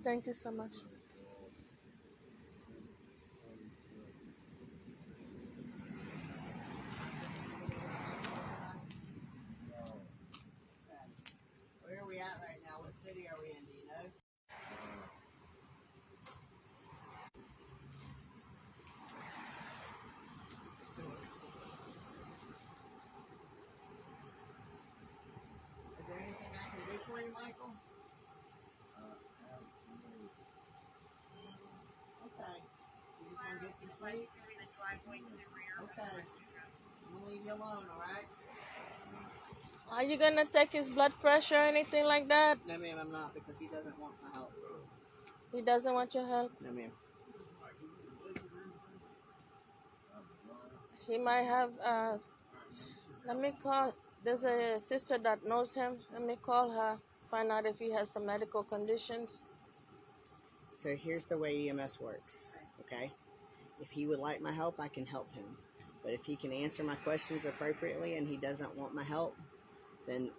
Thank you so much. Where are we at right now? What city are we in? Do you know? Is there anything I can do for you, Michael? Okay. You just want to get some sleep? Okay. I'm gonna leave you alone, alright? Are you gonna take his blood pressure or anything like that? No, ma'am, I'm not, because he doesn't want my help. He doesn't want your help. No, ma'am. He might have. Let me call. There's a sister that knows him. Let me call her. Find out if he has some medical conditions. So here's the way EMS works, okay? If he would like my help, I can help him. But if he can answer my questions appropriately and he doesn't want my help, then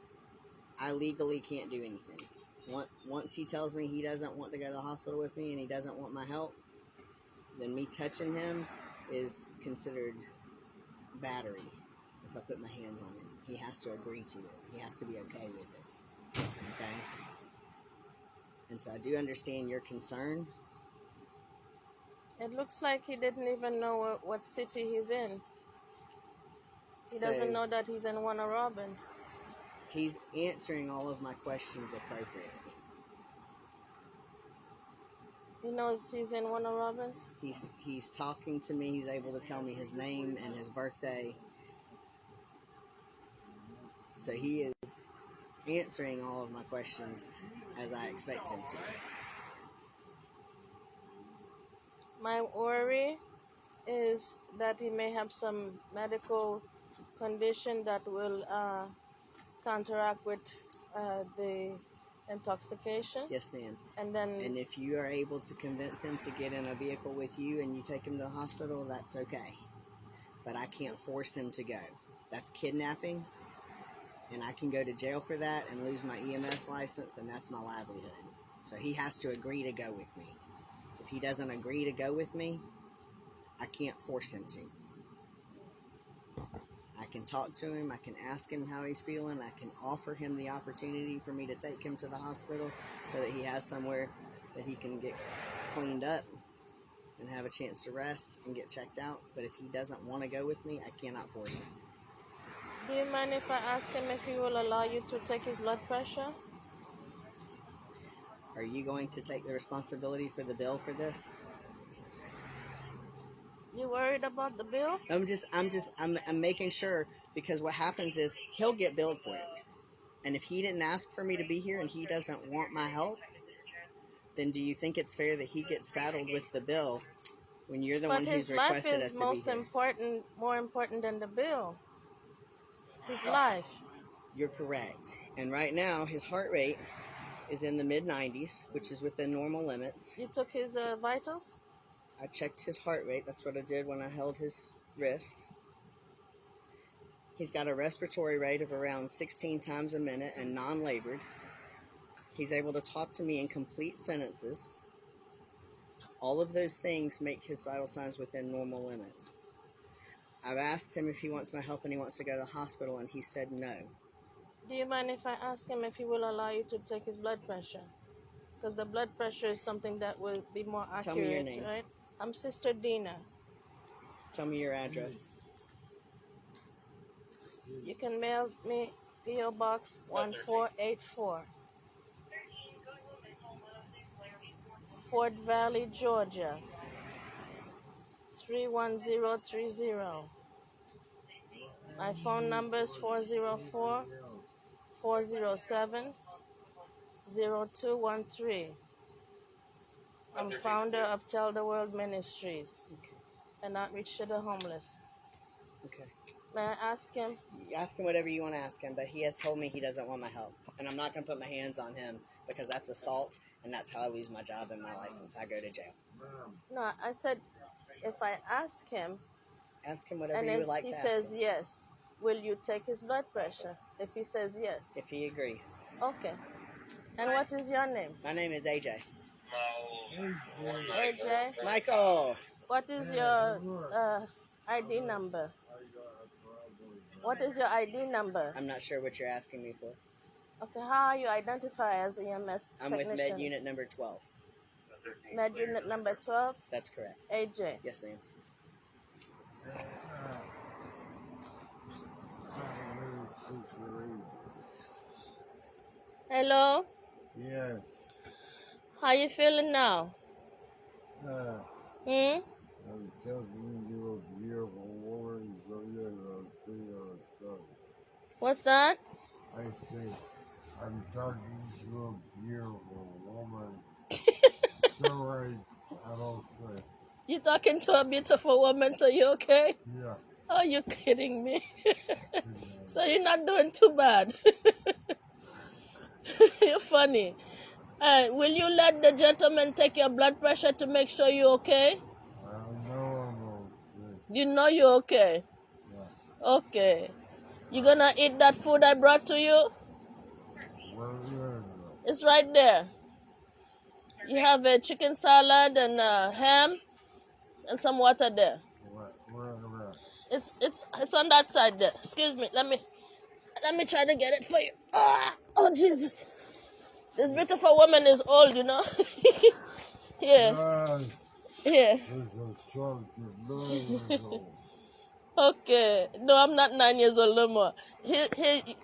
I legally can't do anything. Once he tells me he doesn't want to go to the hospital with me and he doesn't want my help, then me touching him is considered battery if I put my hands on him. He has to agree to it. He has to be okay with it, okay? And so I do understand your concern. It looks like he didn't even know what city he's in. He doesn't know that he's in Warner Robins. He's answering all of my questions appropriately. He knows he's in Warner Robins? He's talking to me. He's able to tell me his name and his birthday. So he is answering all of my questions as I expect him to. My worry is that he may have some medical condition that will counteract with the intoxication. Yes, ma'am. And if you are able to convince him to get in a vehicle with you and you take him to the hospital, that's okay. But I can't force him to go. That's kidnapping, and I can go to jail for that and lose my EMS license, and that's my livelihood. So he has to agree to go with me. If he doesn't agree to go with me, I can't force him to. I can talk to him, I can ask him how he's feeling, I can offer him the opportunity for me to take him to the hospital so that he has somewhere that he can get cleaned up and have a chance to rest and get checked out. But if he doesn't want to go with me, I cannot force him. do you mind if I ask him if he will allow you to take his blood pressure? Are you going to take the responsibility for the bill for this? You worried about the bill? I'm making sure, because what happens is he'll get billed for it. And if he didn't ask for me to be here and he doesn't want my help, then do you think it's fair that he gets saddled with the bill when you're the one who's requested us to be here? But his life is more important than the bill. His life. You're correct. And right now, his heart rate is in the mid-90s, which is within normal limits. You took his vitals? I checked his heart rate. That's what I did when I held his wrist. He's got a respiratory rate of around 16 times a minute and non-labored. He's able to talk to me in complete sentences. All of those things make his vital signs within normal limits. I've asked him if he wants my help and he wants to go to the hospital, and he said no. Do you mind if I ask him if he will allow you to take his blood pressure? Because the blood pressure is something that will be more accurate. Tell me your name. Right? I'm Sister Dina. Tell me your address. You can mail me P.O. Box 1484, Fort Valley, Georgia 31030. My phone number is 404-407-0213. I'm founder of Tell the World Ministries and Outreach to the Homeless. Okay. May I ask him? Ask him whatever you want to ask him, but he has told me he doesn't want my help. And I'm not going to put my hands on him because that's assault, and that's how I lose my job and my license. I go to jail. No, I said if I ask him, whatever you would like to ask him. And if he says yes, will you take his blood pressure? If he says yes. If he agrees. Okay. And what is your name? My name is AJ. AJ, Michael. what is your ID number? What is your ID number? I'm not sure what you're asking me for. Okay, how are you identify as EMS I'm technician? with Med Unit number 12. Med Unit number 12? That's correct. AJ. Yes, ma'am. Hello? Yes. How you feeling now? Hmm? I'm talking to a beautiful woman, so you're a What's that? I say, I'm talking to a beautiful woman, so I don't say, You talking to a beautiful woman, so you okay? yeah. Oh, you kidding me? So you're not doing too bad. You're funny. Will you let the gentleman take your blood pressure to make sure you're okay? I know I'm okay. You know you're okay. Yeah. Okay. You gonna eat that food I brought to you? Where is it? It's right there. You have a chicken salad and ham and some water there. Where is It's on that side there. Excuse me. Let me try to get it for you. Oh Jesus. This beautiful woman is old, you know. Here. Here. There's a shark in Okay. No, I'm not 9 years old no more. Here,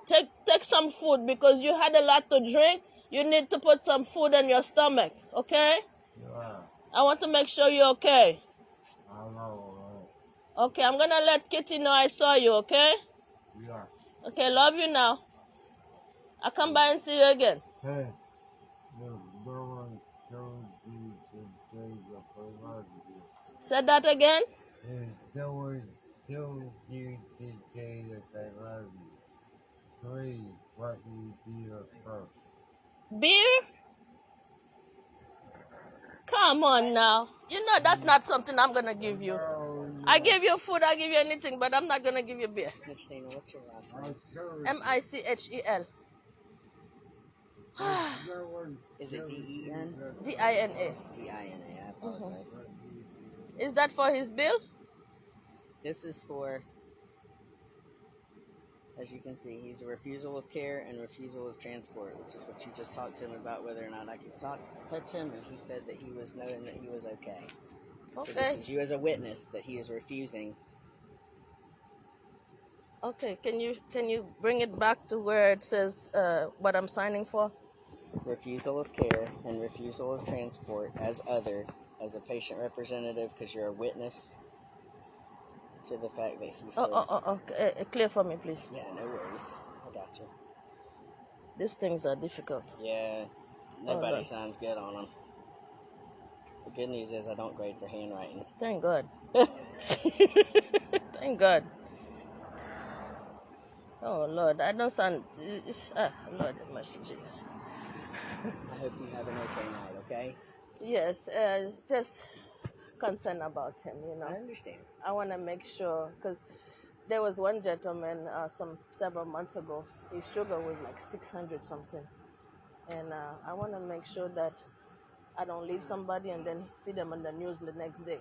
take some food because you had a lot to drink. You need to put some food in your stomach, okay? Yeah. I want to make sure you're okay. I know, Okay, I'm gonna let Kitty know I saw you, okay? Yeah. Okay, love you now. I'll come by and see you again. Hey, no one told you today that I love you. Said that again? Hey, no one told you today that I love you. Please let me be the first. Beer? Come on now. You know that's not something I'm gonna give you. I give you food, I give you anything, but I'm not gonna give you beer. Miss Dina, what's your last name? Michel. Is it D-E-N? Dina. D-I-N-A. I apologize. Is that for his bill? This is for, as you can see, he's a refusal of care and refusal of transport, which is what you just talked to him about, whether or not I could touch him, and he said that he was knowing that he was okay. So this is you as a witness that he is refusing. Okay, can you bring it back to where it says what I'm signing for? Refusal of care and refusal of transport as a patient representative, because you're a witness to the fact that he said... Okay. Clear for me, please. Yeah, no worries. I got you. These things are difficult. Yeah, nobody sounds good on them. The good news is I don't grade for handwriting. Thank God. Thank God. Oh, Lord, I don't sound... Lord have mercy, Jesus. I hope you have an okay night, okay? Yes, just concerned about him, you know. I understand. I want to make sure, because there was one gentleman several months ago, his sugar was like 600 something. And I want to make sure that I don't leave somebody and then see them on the news the next day.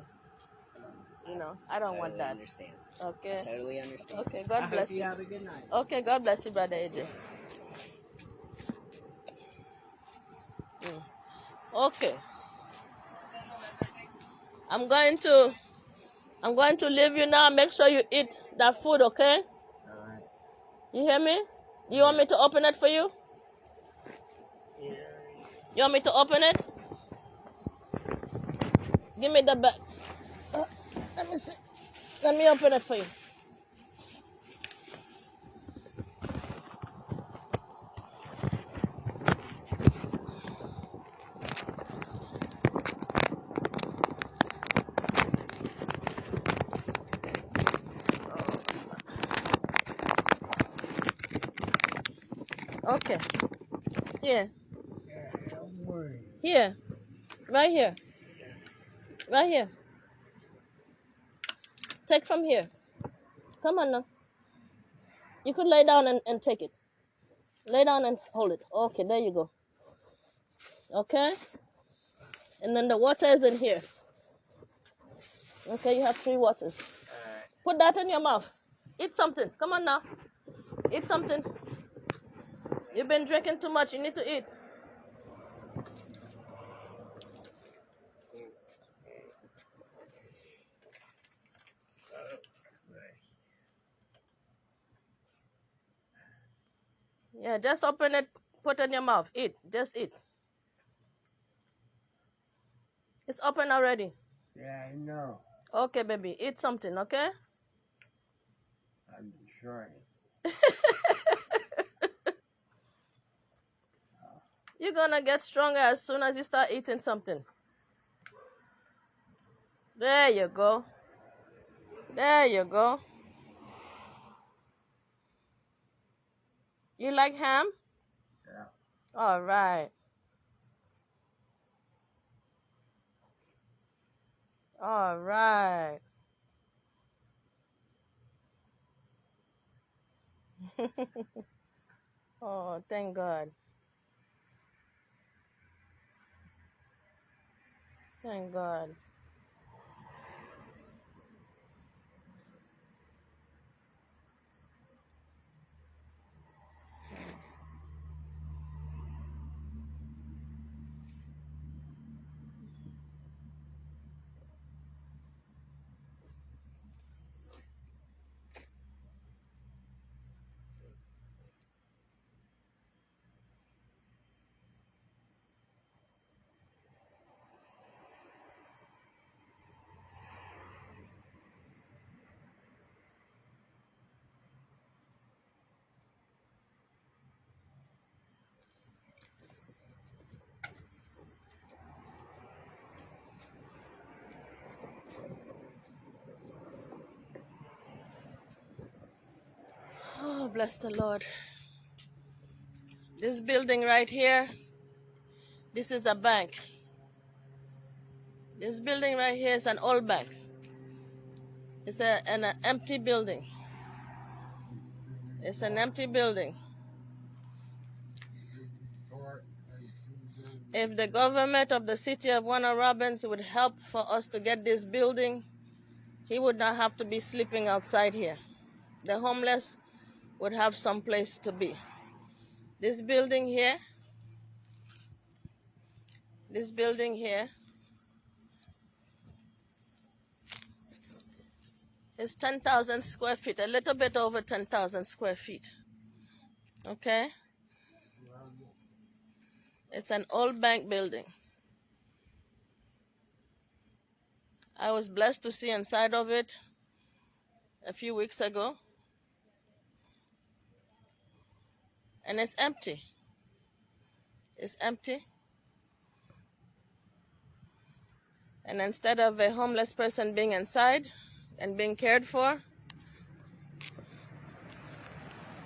You know, I don't want that. Understand. Okay. I totally understand. Okay, God bless you. Have a good night. Okay, God bless you, Brother AJ. Okay. I'm going to leave you now. Make sure you eat that food, okay? All right. You hear me? You want me to open it for you? You want me to open it? Give me the bag. Let me see. Let me open it for you. Okay. Here. Here. Right here. Right here. Take from here. Come on now. You could lay down and take it. Lay down and hold it. Okay, there you go. Okay? And then the water is in here. Okay, you have 3 waters. Put that in your mouth. Eat something. Come on now. Eat something. You've been drinking too much. You need to eat. Yeah, just open it. Put it in your mouth. Eat. Just eat. It's open already. Yeah, I know. Okay, baby. Eat something, okay? I'm trying. You're gonna get stronger as soon as you start eating something. There you go. There you go. You like ham? Yeah. All right. All right. Oh, thank God. Thank God. Oh, bless the Lord. This building right here, this is a bank. This building right here is an old bank. It's an empty building. It's an empty building. If the government of the city of Warner Robins would help for us to get this building, he would not have to be sleeping outside here. The homeless would have some place to be. This building here is 10,000 square feet, a little bit over 10,000 square feet. Okay? It's an old bank building. I was blessed to see inside of it a few weeks ago. And it's empty. It's empty. And instead of a homeless person being inside and being cared for,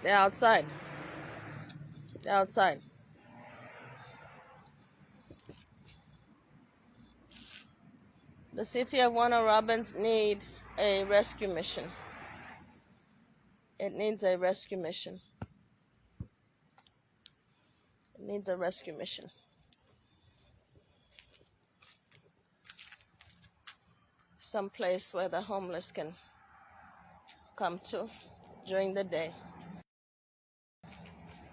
they're outside. They're outside. The city of Warner Robins need a rescue mission. It needs a rescue mission. It needs a rescue mission. Some place where the homeless can come to during the day.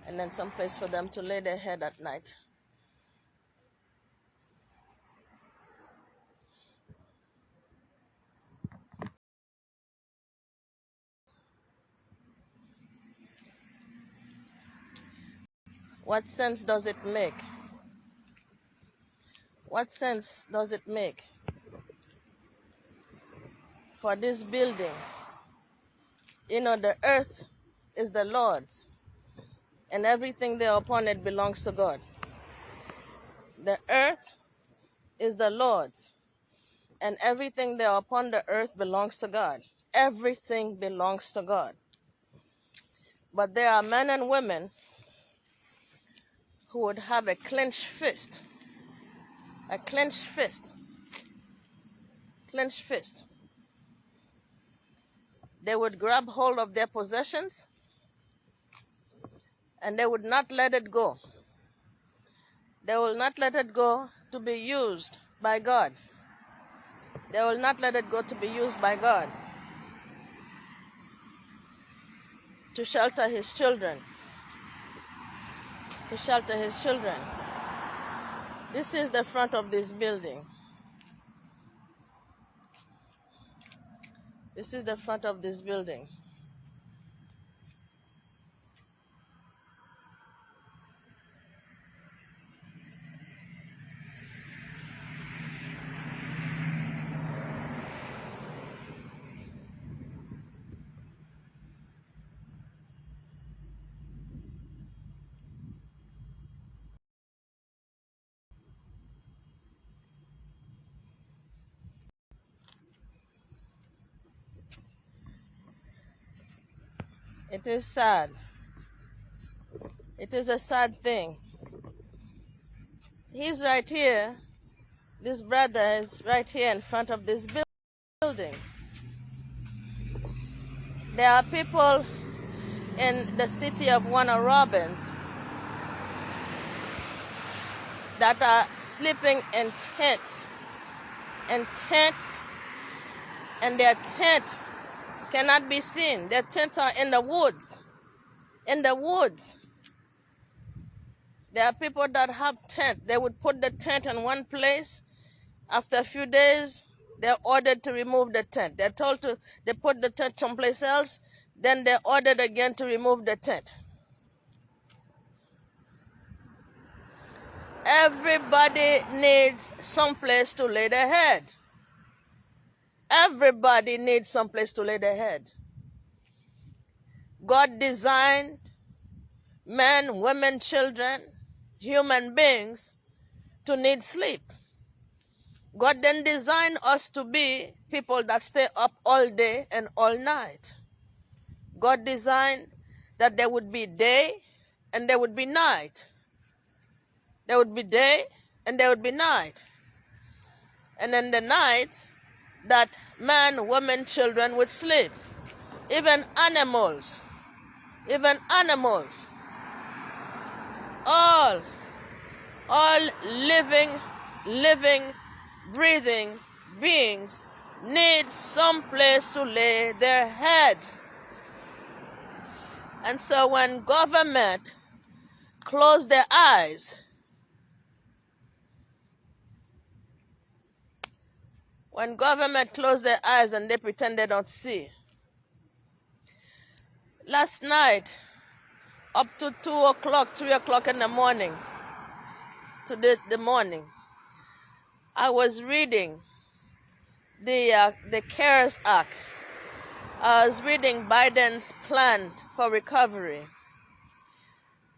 And then some place for them to lay their head at night. What sense does it make? What sense does it make for this building? You know, the earth is the Lord's, and everything there upon it belongs to God. The earth is the Lord's, and everything there upon the earth belongs to God. Everything belongs to God. But there are men and women who would have a clenched fist. A clenched fist. Clenched fist. They would grab hold of their possessions and they would not let it go. They will not let it go to be used by God. They will not let it go to be used by God to shelter his children. To shelter his children. This is the front of this building. This is the front of this building. It is sad. It is a sad thing. He's right here. This brother is right here in front of this building. There are people in the city of Warner Robins that are sleeping in tents. And their tent cannot be seen. Their tents are in the woods. In the woods. There are people that have tents. They would put the tent in one place. After a few days, they're ordered to remove the tent. They're told to, they put the tent someplace else, then they're ordered again to remove the tent. Everybody needs someplace to lay their head. Everybody needs someplace to lay their head. God designed men, women, children, human beings to need sleep. God then designed us to be people that stay up all day and all night. God designed that there would be day and there would be night. There would be day and there would be night. And in the night, that man, women, children would sleep. Even animals, all living, breathing beings need some place to lay their heads. And so when government close their eyes, when government close their eyes and they pretend they don't see. Last night, up to 2 o'clock, 3 o'clock in the morning, to the morning, I was reading the CARES Act. I was reading Biden's plan for recovery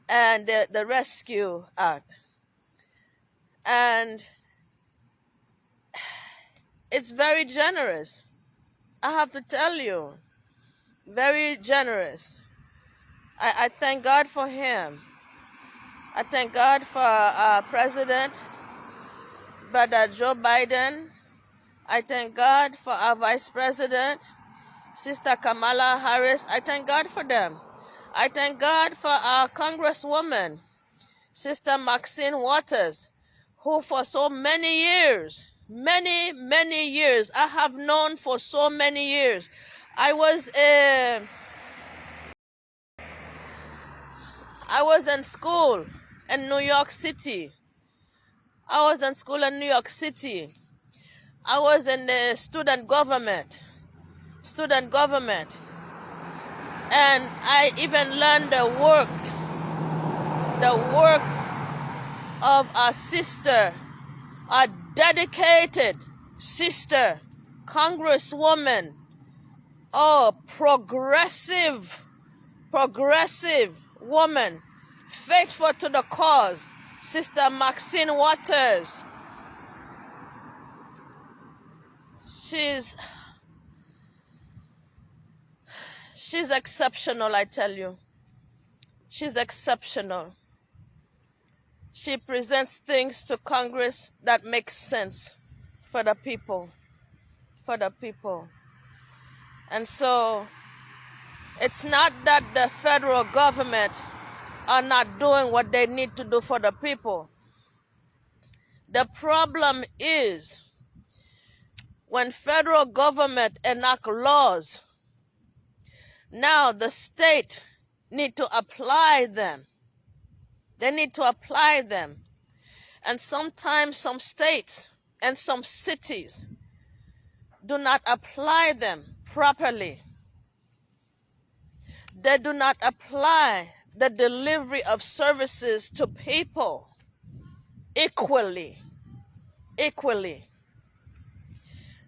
and the Rescue Act. And it's very generous. I have to tell you, very generous. I thank God for him. I thank God for our President, Brother Joe Biden. I thank God for our Vice President, Sister Kamala Harris. I thank God for them. I thank God for our Congresswoman, Sister Maxine Waters, who for so many years, many years, I have known for so many years. I was in school in New York City. I was in school in New York City. I was in the student government. And I even learned the work of our sister, our dedicated sister, Congresswoman, progressive woman, faithful to the cause, Sister Maxine Waters. She's exceptional, I tell you. She's exceptional. She presents things to Congress that make sense for the people. And so it's not that the federal government are not doing what they need to do for the people. The problem is when federal government enact laws, now the state need to apply them. They need to apply them. And sometimes some states and some cities do not apply them properly. They do not apply the delivery of services to people equally.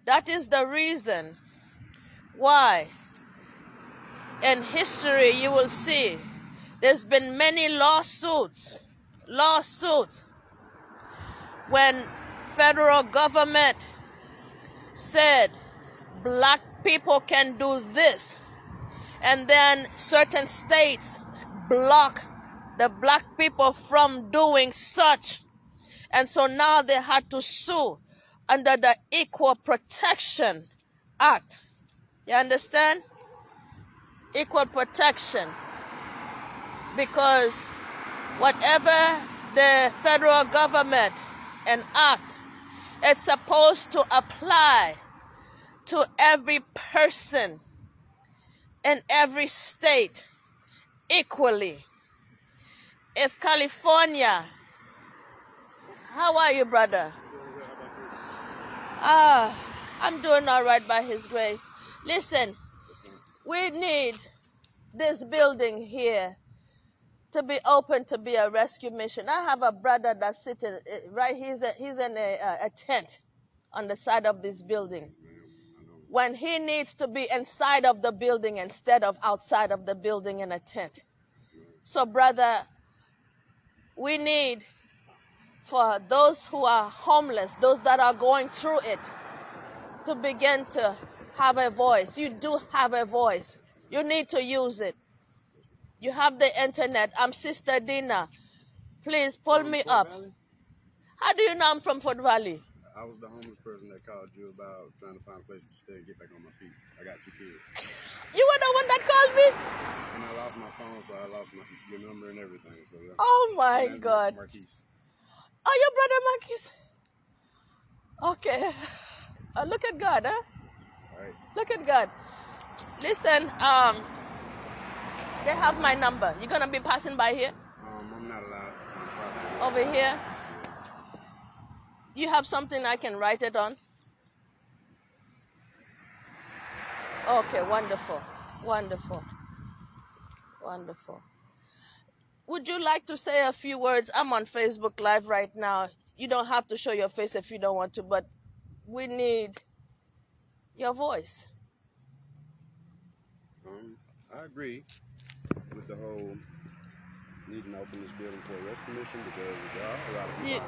That is the reason why in history you will see there's been many lawsuits when federal government said black people can do this, and then certain states block the black people from doing such, and so now they had to sue under the Equal Protection Act. You understand? Equal protection. Because whatever the federal government enact, it's supposed to apply to every person in every state equally. If California, how are you, brother? I'm doing all right by His grace. Listen, we need this building here to be open to be a rescue mission. I have a brother that's sitting right. He's in a tent on the side of this building. When he needs to be inside of the building instead of outside of the building in a tent. So, brother, we need for those who are homeless, those that are going through it, to begin to have a voice. You do have a voice. You need to use it. You have the internet. I'm Sister Dina. Please pull me up. Valley? How do you know I'm from Fort Valley? I was the homeless person that called you about trying to find a place to stay and get back on my feet. I got 2 kids. You were the one that called me? And I lost my phone, so I lost your number and everything. So yeah. Oh my And God. Marquise. Oh, your brother Marquis. Okay. Look at God, huh? All right. Look at God. Listen, they have my number. You're gonna be passing by here? I'm not allowed on property. Over here? You have something I can write it on? Okay, wonderful. Wonderful. Wonderful. Would you like to say a few words? I'm on Facebook Live right now. You don't have to show your face if you don't want to, but we need your voice. I agree with the whole needing to open this building for a rescue mission because there are a lot of people.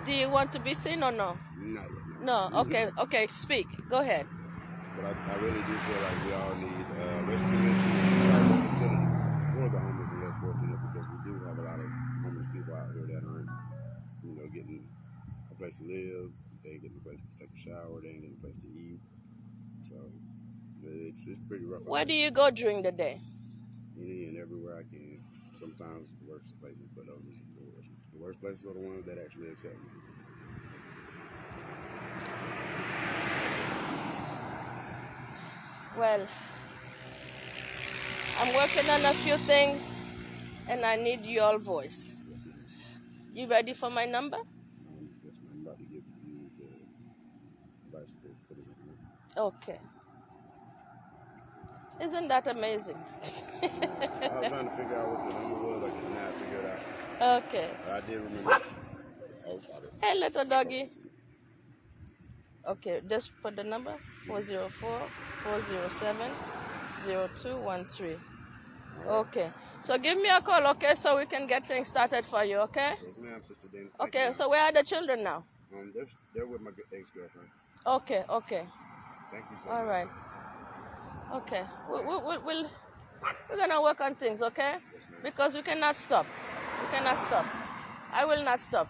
Do you want to be seen or no? Not yet. No. Okay. Speak. Go ahead. But I really do feel like we all need a rescue mission and a facility for the homeless and less fortunate because we do have a lot of homeless people out here that aren't, getting a place to live. They ain't getting a place to take a shower. They ain't getting a place to eat. So it's pretty rough. Where do you go during the day? Any and everywhere I can. Sometimes the worst places, but those are the worst. The worst places are the ones that actually accept me. Well, I'm working on a few things, and I need your voice. Yes, ma'am. You ready for my number? Yes, ma'am. I'm about to give you the advice to put it in. Okay. Isn't that amazing? I was trying to figure out what the number was. I could not figure it out. Okay. But I did remember. Oh, sorry. Hey, little doggy. Okay, just put the number 404-407-0213. Okay. So give me a call, okay, so we can get things started for you, okay? Yes, ma'am, Sister Dina. Okay, so where are the children now? They're with my ex-girlfriend. Okay. Thank you so much. All right. Okay. We're gonna work on things, okay? Yes, ma'am. Because we cannot stop. We cannot stop. I will not stop.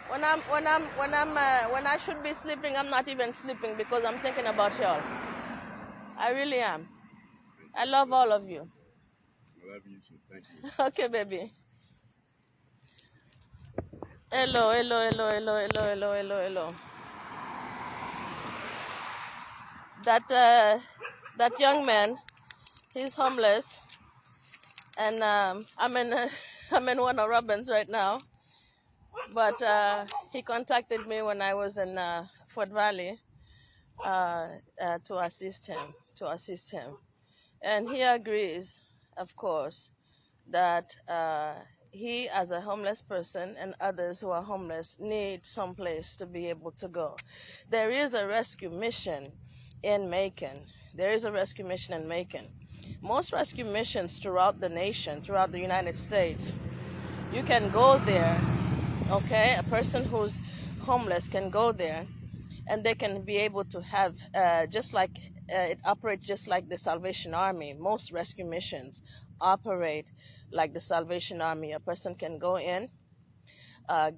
When I should be sleeping, I'm not even sleeping because I'm thinking about y'all. I really am. I love all of you. I love you too. Thank you. Okay, baby. Hello, hello, hello, hello, hello, hello, hello, hello. That young man, he's homeless, and I'm in I'm in Warner Robins right now. But he contacted me when I was in Fort Valley to assist him, and he agrees, of course, that he, as a homeless person, and others who are homeless need some place to be able to go. There is a rescue mission in Macon. Most rescue missions throughout the nation, throughout the United States, you can go there, okay? A person who's homeless can go there, and they can be able to have, it operates just like the Salvation Army. Most rescue missions operate like the Salvation Army. A person can go in,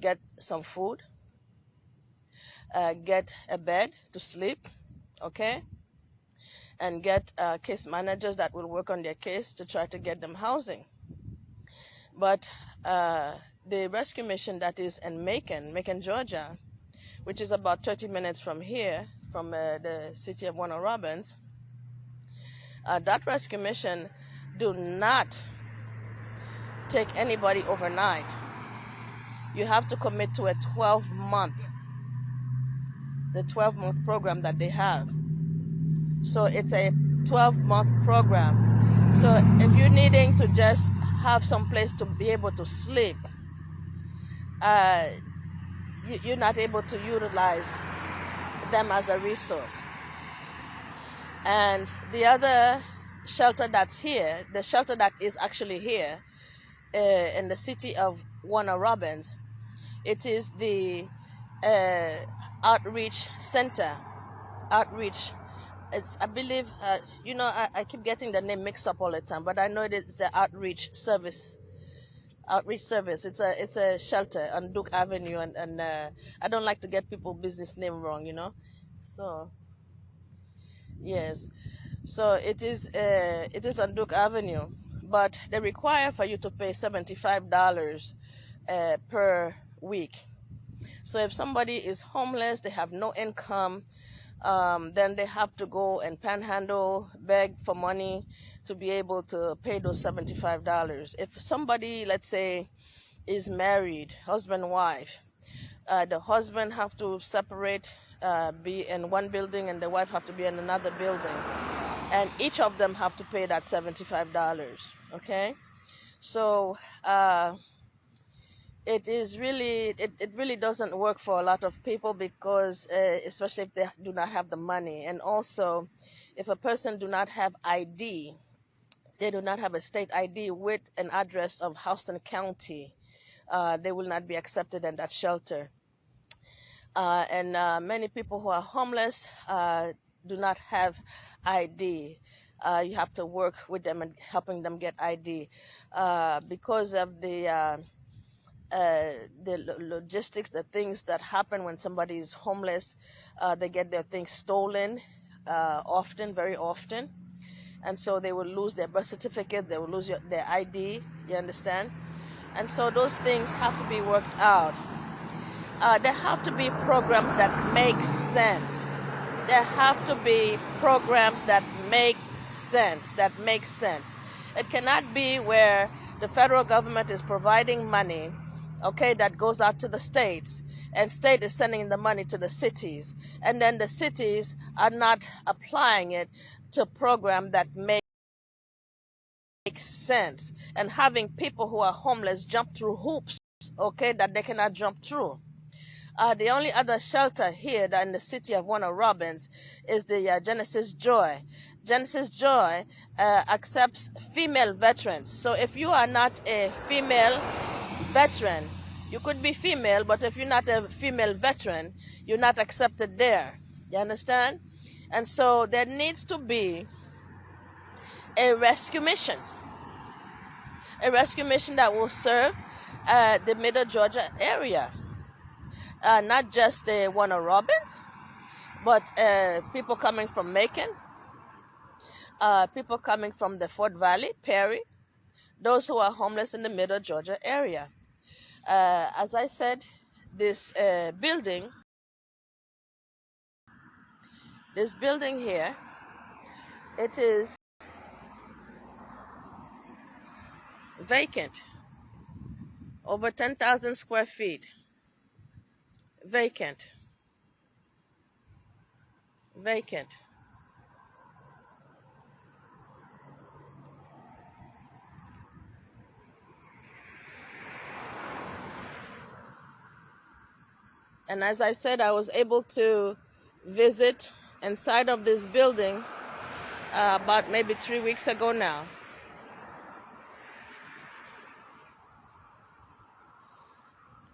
get some food, get a bed to sleep, okay? And get case managers that will work on their case to try to get them housing. But the rescue mission that is in Macon, Georgia, which is about 30 minutes from here, from the city of Warner Robins, that rescue mission do not take anybody overnight. You have to commit to a 12-month program that they have. So it's a 12-month program. So if you're needing to just have some place to be able to sleep, you're not able to utilize them as a resource. And the other shelter that's here, the shelter that is actually here in the city of Warner Robins, it is the outreach center. It's, I believe, I keep getting the name mixed up all the time, but I know it is the outreach service. It's a shelter on Duke Avenue, and I don't like to get people's business name wrong, So, yes. So it is on Duke Avenue, but they require for you to pay $75 per week. So if somebody is homeless, they have no income, then they have to go and panhandle, beg for money to be able to pay those $75. If somebody, let's say, is married, husband, wife, the husband have to separate, be in one building, and the wife have to be in another building. And each of them have to pay that $75, okay? So it really doesn't work for a lot of people, because especially if they do not have the money. And also, if a person do not have ID, they do not have a state ID with an address of Houston County, they will not be accepted in that shelter. And many people who are homeless do not have ID. You have to work with them and helping them get ID because of the logistics, the things that happen when somebody is homeless. They get their things stolen very often, and so they will lose their birth certificate, they will lose their ID, you understand? And so those things have to be worked out. There have to be programs that make sense. There have to be programs that make sense. It cannot be where the federal government is providing money, okay, that goes out to the states, and state is sending the money to the cities, and then the cities are not applying it to program that make sense, and having people who are homeless jump through hoops, okay, that they cannot jump through. The only other shelter here in the city of Warner Robins is the Genesis Joy. Genesis Joy accepts female veterans. So if you are not a female veteran, you could be female, but if you're not a female veteran, you're not accepted there. You understand? And so there needs to be a rescue mission that will serve the Middle Georgia area. Not just the Warner Robins, but people coming from Macon, people coming from the Fort Valley, Perry, those who are homeless in the Middle Georgia area. As I said, this building, here, it is vacant, over 10,000 square feet, vacant. And as I said, I was able to visit inside of this building about maybe 3 weeks ago now.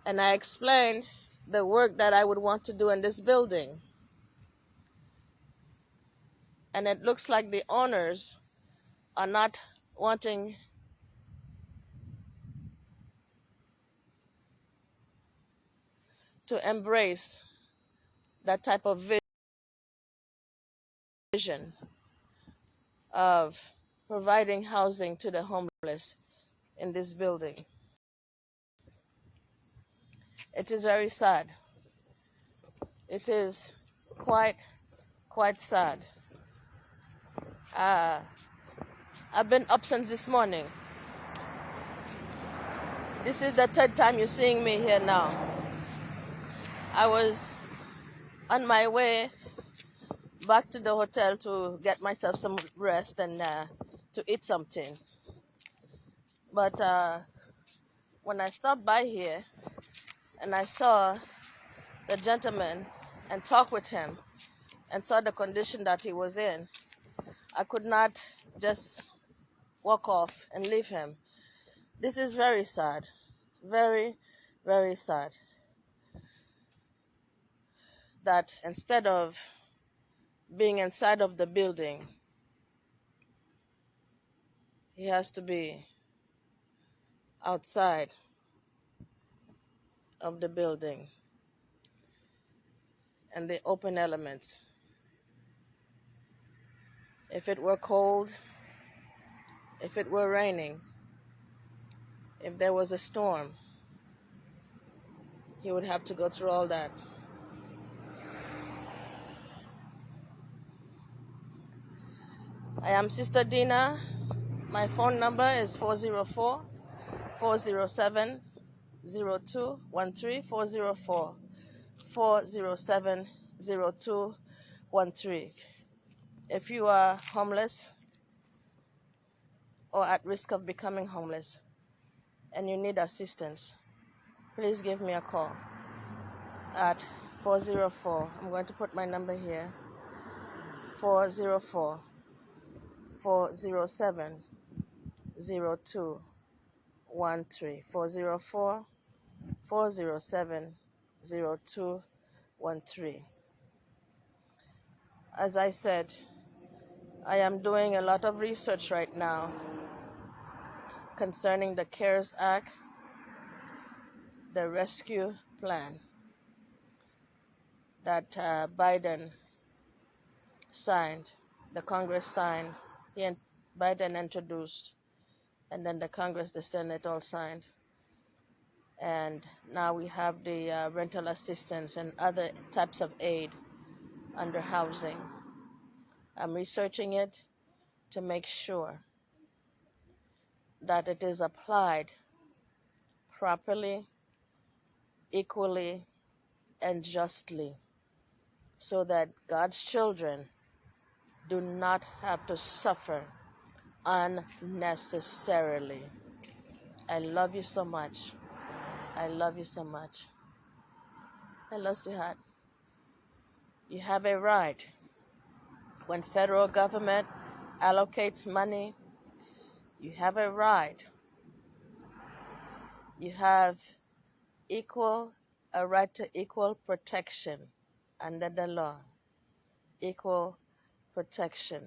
And I explained the work that I would want to do in this building. And it looks like the owners are not wanting to embrace that type of vision of providing housing to the homeless in this building. It is very sad. It is quite sad. I've been up since this morning. This is the third time you're seeing me here now. I was on my way back to the hotel to get myself some rest and to eat something. But when I stopped by here and I saw the gentleman and talked with him and saw the condition that he was in, I could not just walk off and leave him. This is very sad. Very, very sad. That instead of being inside of the building, he has to be outside of the building and the open elements. If it were cold, if it were raining, if there was a storm, he would have to go through all that. I am Sister Dina. My phone number is 404-407-0213, 404-407-0213. If you are homeless or at risk of becoming homeless and you need assistance, please give me a call at 404. I'm going to put my number here. 404-407-0213. 404-407-0213. As I said, I am doing a lot of research right now concerning the CARES Act, the rescue plan that Biden signed, the Congress signed, Biden introduced, and then the Congress, the Senate all signed. And now we have the rental assistance and other types of aid under housing. I'm researching it to make sure that it is applied properly, equally, and justly, so that God's children do not have to suffer unnecessarily. I love you so much. I love you so much. Hello, sweetheart. You have a right. When federal government allocates money, you have a right. You have a right to equal protection under the law. Equal protection.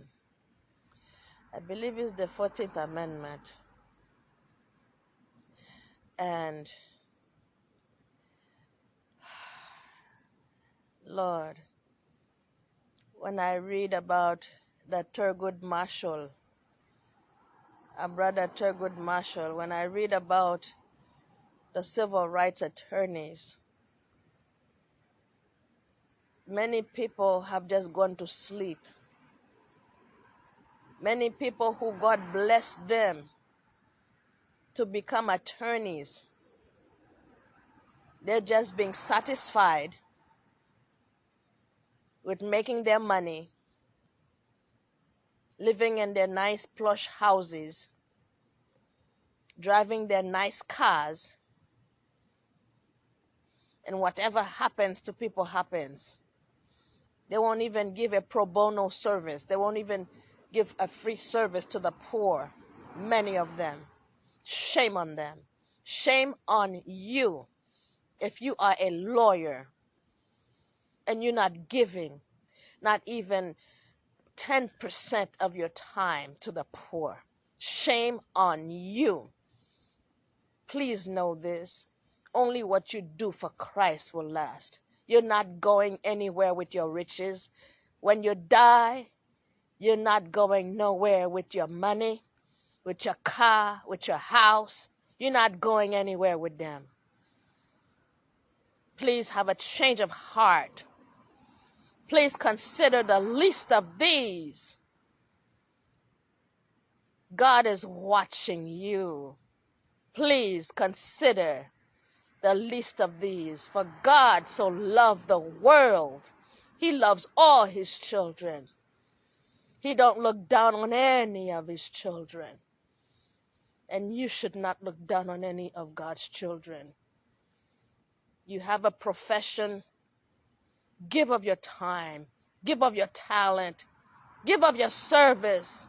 I believe it's the 14th Amendment. And Lord, when I read about that Thurgood Marshall, Brother Thurgood Marshall, when I read about the civil rights attorneys Many people have just gone to sleep. Many people who God blessed them to become attorneys, they're just being satisfied with making their money, living in their nice plush houses, driving their nice cars, and whatever happens to people happens. They won't even give a pro bono service. They won't even give a free service to the poor, many of them. Shame on them. Shame on you if you are a lawyer and you're not giving not even 10% of your time to the poor. Shame on you. Please know this. Only what you do for Christ will last. You're not going anywhere with your riches. When you die, you're not going nowhere with your money, with your car, with your house. You're not going anywhere with them. Please have a change of heart. Please consider the least of these. God is watching you. Please consider the least of these. For God so loved the world. He loves all his children. He don't look down on any of his children. And you should not look down on any of God's children. You have a profession. Give of your time. Give of your talent. Give of your service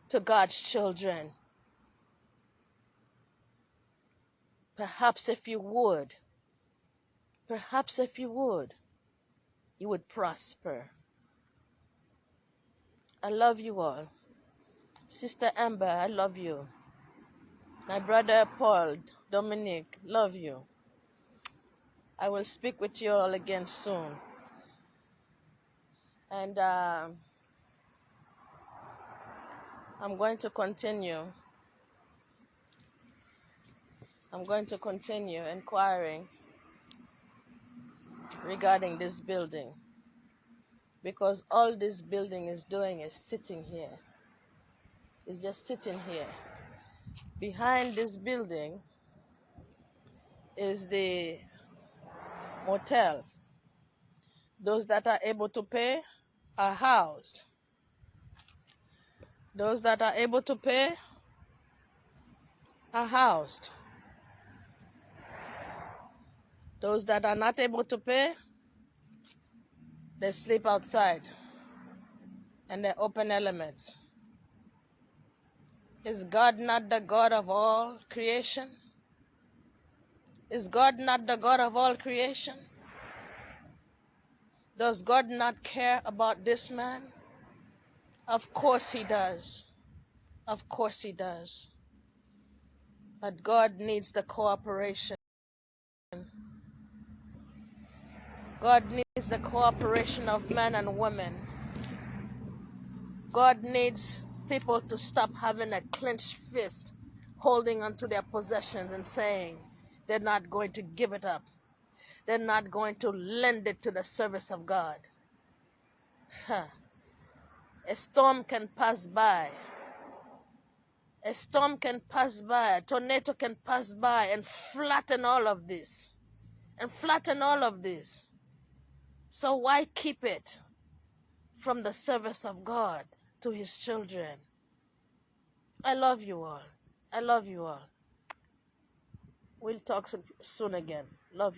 to God's children. Perhaps if you would, you would prosper. I love you all. Sister Amber, I love you. My brother Paul, Dominic, love you. I will speak with you all again soon. And I'm going to continue. Inquiring regarding this building, because all this building is doing is sitting here. It's just sitting here. Behind this building is the motel. Those that are able to pay are housed. Those that are able to pay are housed. Those that are not able to pay, they sleep outside and they open elements. Is God not the God of all creation? Is God not the God of all creation? Does God not care about this man? Of course he does. Of course he does. But God needs the cooperation. God needs the cooperation of men and women. God needs people to stop having a clenched fist, holding onto their possessions and saying they're not going to give it up. They're not going to lend it to the service of God. A storm can pass by. A storm can pass by. A tornado can pass by and flatten all of this. So why keep it from the service of God to his children? I love you all. I love you all. We'll talk soon again. Love you.